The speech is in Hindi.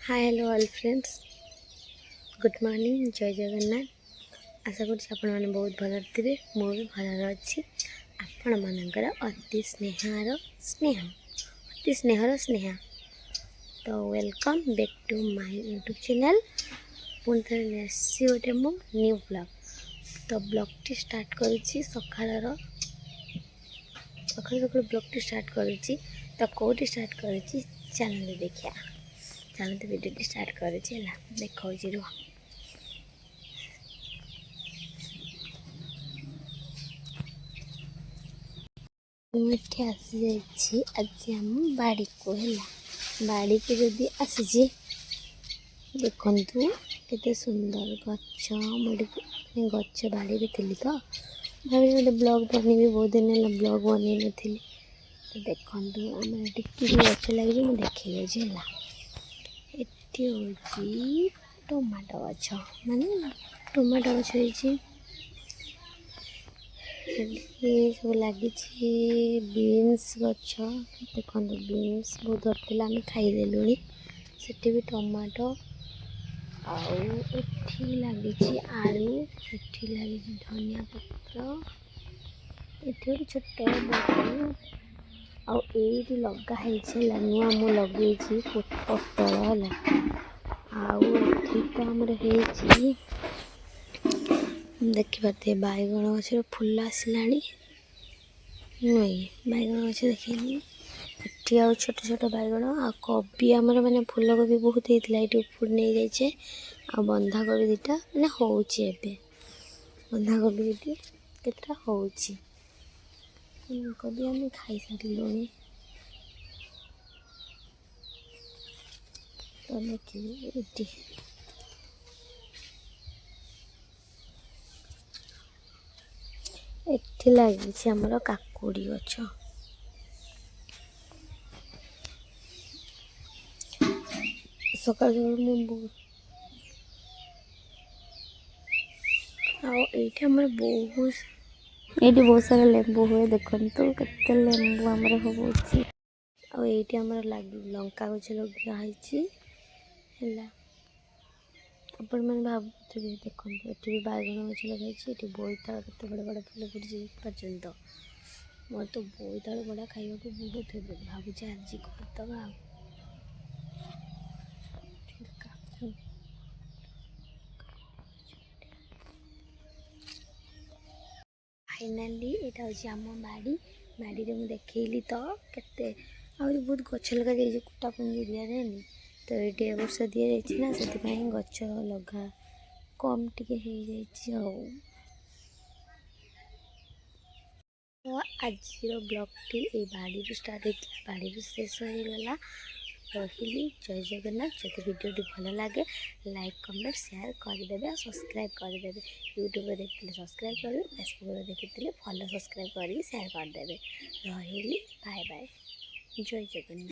Hi hello all friends good morning जय जगन्नाथ आशा करुँच आपण मैंने बहुत भल थे मुझे भल अच्छी आपण मानकर अति स्नेहार स्नेह अति स्नेहर स्नेह तो welcome back to my YouTube channel पुणी थे आसी गोटे मो न्यू ब्लॉग तो ब्लॉगटी स्टार्ट करुँची सकाळ सकाळ ब्लॉगटी स्टार्ट करुँची तो कौटी स्टार्ट करुँची चैनल देखिया चलो तो वीडियो स्टार्ट कर देखा रुह मुझे आसी जाइए आज आम बाड़ी को है बाड़ी को जदि आसी देखु केते सुंदर गच मुझे गच बाड़ी थी तो भाई गोटे ब्लॉग बनैबी बहुत दिन है ब्लॉग बनई नी तो देखु आम गच लगे मुझे देखी एटी टमाटो गछ माने टमाटो गछ सब लगी बीन्स गछ देखो बीन्स बहुत धरती आम खाईदेलु से भी टमाटो आठी लगी आलू एटी लगी धनिया पत्र ये छोट बड़ू आईटी लगाई नुआ मु लगे पतल है आमर देखिए बैगण गछ फुल आसला नुई बैगण गछ देखिए ये छोट छोट बैगण आ कोबी आमर माने फूल कोबी बहुत होता है ऊपर नहीं जाए आ बंधा कोबी दुटा मैंने होचे बंधा कोबी केतटा होची कोबी आम खाई सारूँ तो देखिए एटी लगी आमर काकुड़ी गछ सकाल आमर बहुत सारा लेंबू हुए देखु के लेंबू आमर होची आईटी आमर लगी लंका गछ लगाई आपण मैंने भावुवे देखो ये भी बैगण गछ लगाई बोईताल के बड़े बड़े फुल फुटी पर्यंत मोर तो बोईताल बड़ा खाइबा को बहुत हे भावुचे आज करदबा फाइनाली यहाँ हूँ आम बाड़ी बाड़ी में मुझे देखली तो केते आहरी बहुत गछ लगा जाए कुटा पुंजी दि जाए तो ये वर्ष दि जाए से गछ लगा कम टे तो आज ब्लॉगटी ये बाड़ी स्टार्ट होता बाड़ी शेष हो गला रही जय जगन्नाथ जब वीडियो भल लगे लाइक कमेंट शेयर करदे और सब्सक्राइब करदे यूट्यूब देखते सब्सक्राइब करेंगे फेसबुक देखते फॉलो सब्सक्राइब कर शेयर करदे रही बाय बाय जय जगन्नाथ।